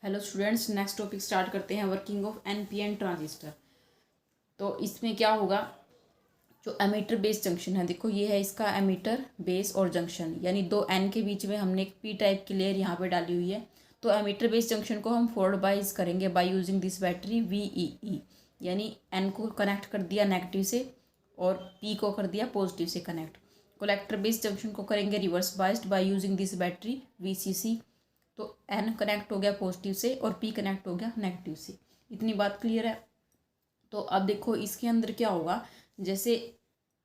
Hello students, next topic start करते हैं। Working of NPN transistor. तो इसमें क्या होगा, जो एमीटर बेस जंक्शन है, देखो ये है इसका एमीटर बेस और जंक्शन, यानी दो एन के बीच में हमने एक पी टाइप की लेयर यहाँ पे डाली हुई है। तो एमीटर बेस जंक्शन को हम फोल्ड बाइज करेंगे by using this battery VEE, यानी एन को कनेक्ट कर दिया नेगेटिव से और पी को कर दिया पॉजिटिव से कनेक्ट। कलेक्टर बेस जंक्शन को करेंगे reverse biased by using this battery VCC। तो एन कनेक्ट हो गया पॉजिटिव से और पी कनेक्ट हो गया नेगेटिव से। इतनी बात क्लियर है। तो अब देखो इसके अंदर क्या होगा, जैसे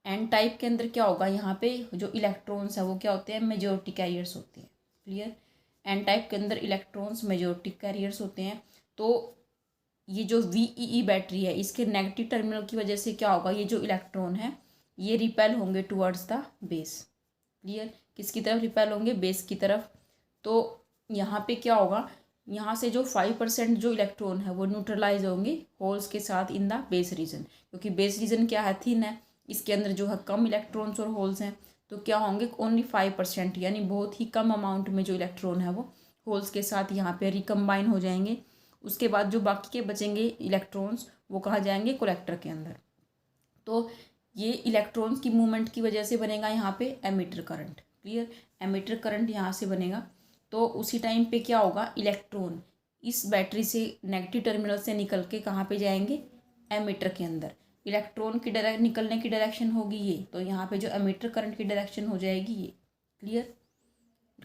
एन टाइप के अंदर क्या होगा, यहाँ पे जो इलेक्ट्रॉन्स है वो क्या होते हैं, मेजॉरिटी कैरियर्स होते हैं। क्लियर। एन टाइप के अंदर इलेक्ट्रॉन्स मेजॉरिटी कैरियर्स होते हैं। तो ये जो VEE बैटरी है, इसके नेगेटिव टर्मिनल की वजह से क्या होगा, ये जो इलेक्ट्रॉन है ये रिपेल होंगे टुवर्ड्स द बेस। क्लियर। किसकी तरफ रिपेल होंगे, बेस की तरफ। तो यहाँ पे क्या होगा, यहाँ से जो 5% जो इलेक्ट्रॉन है वो न्यूट्रलाइज होंगे होल्स के साथ इन द बेस रीजन, क्योंकि बेस रीजन क्या है, थिन है, इसके अंदर जो है कम इलेक्ट्रॉन्स और होल्स हैं। तो क्या होंगे, ओनली 5%, यानी बहुत ही कम अमाउंट में जो इलेक्ट्रॉन है वो होल्स के साथ यहाँ पे रिकम्बाइन हो जाएंगे। उसके बाद जो बाकी के बचेंगे इलेक्ट्रॉन्स वो कहाँ जाएंगे, कलेक्टर के अंदर। तो ये इलेक्ट्रॉन्स की मूवमेंट की वजह से बनेगा यहाँ पे emitter current. Clear. Emitter current यहाँ से बनेगा। तो उसी टाइम पे क्या होगा, इलेक्ट्रॉन इस बैटरी से नेगेटिव टर्मिनल से निकल के कहाँ पे जाएंगे, एमीटर के अंदर। इलेक्ट्रॉन की निकलने की डायरेक्शन होगी ये, तो यहाँ पे जो एमीटर करंट की डायरेक्शन हो जाएगी ये। क्लियर।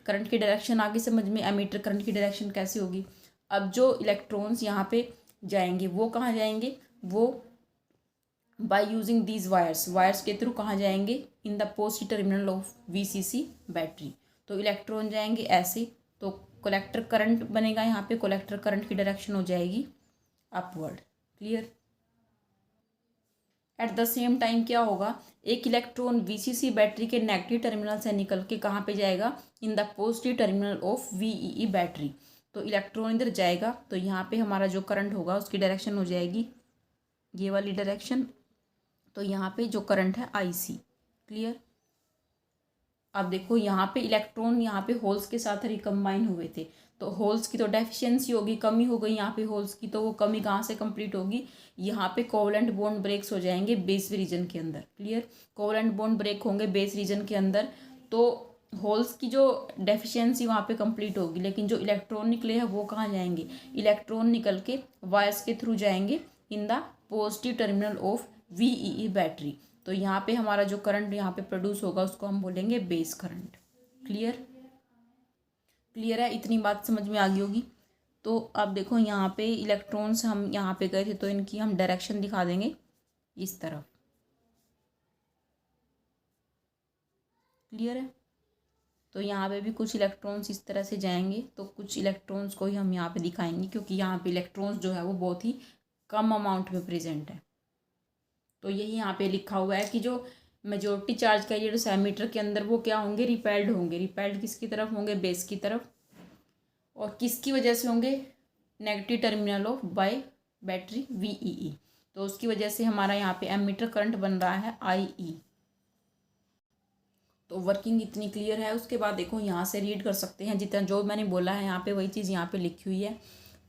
करंट की डायरेक्शन आगे समझ में, एमीटर करंट की डायरेक्शन कैसे होगी। अब जो इलेक्ट्रॉन्स यहाँ पे जाएंगे वो कहाँ जाएंगे, वो बाय यूजिंग दीज वायर्स के थ्रू कहाँ जाएंगे, in the positive terminal of VCC battery. तो इलेक्ट्रॉन जाएंगे ऐसे, तो कलेक्टर करंट बनेगा यहाँ पे, कलेक्टर करंट की डायरेक्शन हो जाएगी upward. Clear. Eight the same time क्या होगा, एक इलेक्ट्रॉन VCC बैटरी के नेगेटिव टर्मिनल से निकल के कहाँ पे जाएगा, in the positive terminal of VEE battery. तो इलेक्ट्रॉन इधर जाएगा, तो यहाँ पे हमारा जो करंट होगा उसकी डायरेक्शन हो जाएगी ये वाली डायरेक्शन। तो यहाँ पे जो करंट है IC। क्लियर। अब देखो यहाँ पे इलेक्ट्रॉन यहाँ पे होल्स के साथ रिकम्बाइन हुए थे, तो होल्स की तो डेफिशिएंसी होगी, कमी हो गई यहाँ पे होल्स की। तो वो कमी कहाँ से कंप्लीट होगी, यहाँ पे कोवलेंट बॉन्ड ब्रेक्स हो जाएंगे बेस रीजन के अंदर। क्लियर। कोवलेंट बॉन्ड ब्रेक होंगे बेस रीजन के अंदर, तो होल्स की जो डेफिशिएंसी वहाँ पे कंप्लीट होगी। लेकिन जो इलेक्ट्रॉन निकले हैं वो कहाँ जाएंगे, इलेक्ट्रॉन निकल के वायर्स के थ्रू जाएंगे in the positive terminal of VEE battery. तो यहाँ पे हमारा जो करंट यहाँ पे प्रोड्यूस होगा उसको हम बोलेंगे बेस करंट। क्लियर। क्लियर है, इतनी बात समझ में आ गई होगी। तो अब देखो यहाँ पे इलेक्ट्रॉन्स हम यहाँ पे गए थे, तो इनकी हम डायरेक्शन दिखा देंगे इस तरफ। क्लियर है। तो यहाँ पे भी कुछ इलेक्ट्रॉन्स इस तरह से जाएंगे, तो कुछ इलेक्ट्रॉन्स को ही हम यहाँ पे दिखाएंगे, क्योंकि यहाँ पे इलेक्ट्रॉन्स जो है वो बहुत ही कम अमाउंट में प्रेजेंट है। तो यही यहाँ पे लिखा हुआ है कि जो मेजॉरिटी चार्ज कैरियर्स है एमीटर के अंदर वो क्या होंगे, रिपेल्ड होंगे। रिपेल्ड किसकी तरफ होंगे, बेस की तरफ। और किसकी वजह से होंगे, negative terminal of bye battery VEE। तो उसकी वजह से हमारा यहाँ पे एमीटर करंट बन रहा है IE। तो वर्किंग इतनी क्लियर है। उसके बाद देखो यहाँ से रीड कर सकते हैं, जितना जो मैंने बोला है यहाँ पे वही चीज़ यहाँ पे लिखी हुई है।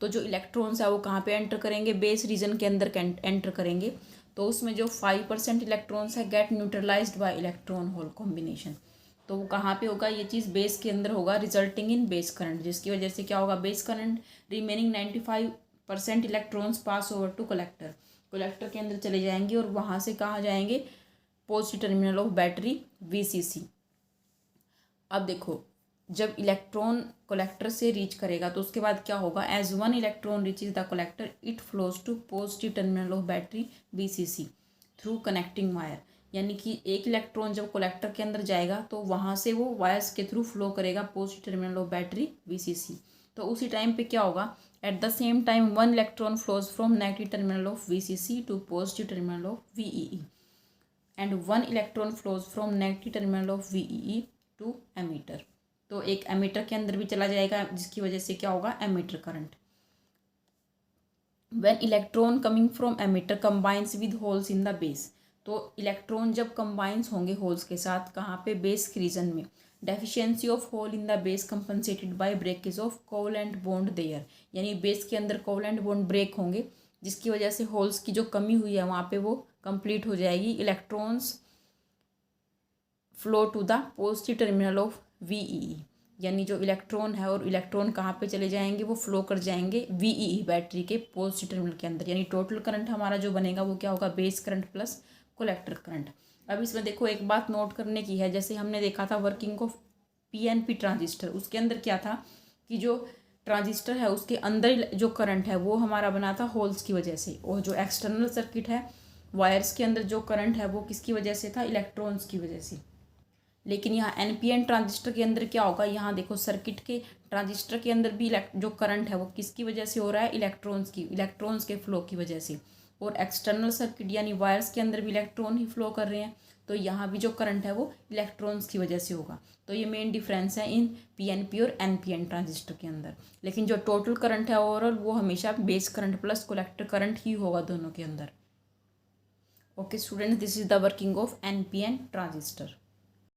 तो जो इलेक्ट्रॉन्स है वो कहाँ पे एंटर करेंगे, बेस रीजन के अंदर एंटर करेंगे। तो उसमें जो 5% इलेक्ट्रॉन्स है get neutralised by electron hole combination. तो वो कहाँ पे होगा, ये चीज़ बेस के अंदर होगा, रिजल्टिंग इन बेस करंट, जिसकी वजह से क्या होगा, base current. Remaining 95% electrons pass over to collector. Collector के अंदर चले जाएंगे और वहाँ से कहाँ जाएंगे, positive terminal of battery VCC। अब देखो जब इलेक्ट्रॉन कलेक्टर से रीच करेगा तो उसके बाद क्या होगा, as one electron reaches the collector it flows to positive terminal of battery VCC through connecting wire. यानी कि एक इलेक्ट्रॉन जब कलेक्टर के अंदर जाएगा तो वहाँ से वो वायर्स के थ्रू फ्लो करेगा positive terminal of battery VCC। तो उसी टाइम पे क्या होगा, at the same time one electron flows from negative terminal of VCC to positive terminal of VEE and one electron flows from negative terminal of VEE to emitter. तो एक ammeter के अंदर भी चला जाएगा, जिसकी वजह से क्या होगा, emitter current. When electron coming from emitter combines with holes in the base. तो इलेक्ट्रॉन जब कंबाइंस होंगे होल्स के साथ, कहाँ पे, बेस रीजन में, deficiency of hole in the base compensated by breakage of covalent bond there, यानी base के अंदर कोवलेंट बॉन्ड ब्रेक होंगे जिसकी वजह से होल्स की जो कमी हुई है वहाँ पे वो कंप्लीट हो जाएगी। Electrons flow to the positive terminal of VEE, यानी जो इलेक्ट्रॉन है और इलेक्ट्रॉन कहाँ पे चले जाएंगे, वो फ्लो कर जाएंगे वीईई बैटरी के पॉजिटिव टर्मिनल के अंदर, यानी टोटल करंट हमारा जो बनेगा वो क्या होगा, base current plus collector current. अब इसमें देखो एक बात नोट करने की है, जैसे हमने देखा था वर्किंग ऑफ पीएनपी ट्रांजिस्टर, उसके अंदर क्या था कि जो ट्रांजिस्टर है उसके अंदर जो करंट है वो हमारा बना था होल्स की वजह से, और जो एक्सटर्नल सर्किट है वायर्स के अंदर जो करंट है वो किसकी वजह से था, इलेक्ट्रॉन्स की वजह से। लेकिन यहाँ एनपीएन ट्रांजिस्टर के अंदर क्या होगा, यहाँ देखो सर्किट के ट्रांजिस्टर के अंदर भी जो करंट है वो किसकी वजह से हो रहा है, इलेक्ट्रॉन्स के फ्लो की वजह से, और एक्सटर्नल सर्किट यानी वायर्स के अंदर भी इलेक्ट्रॉन ही फ्लो कर रहे हैं, तो यहाँ भी जो करंट है वो इलेक्ट्रॉन्स की वजह से होगा। तो ये मेन डिफरेंस है इन पीएनपी और एनपीएन ट्रांजिस्टर के अंदर। लेकिन जो टोटल करंट है ओवरऑल वो हमेशा base current plus collector current ही होगा दोनों के अंदर। Okay students, this is the working of NPN transistor.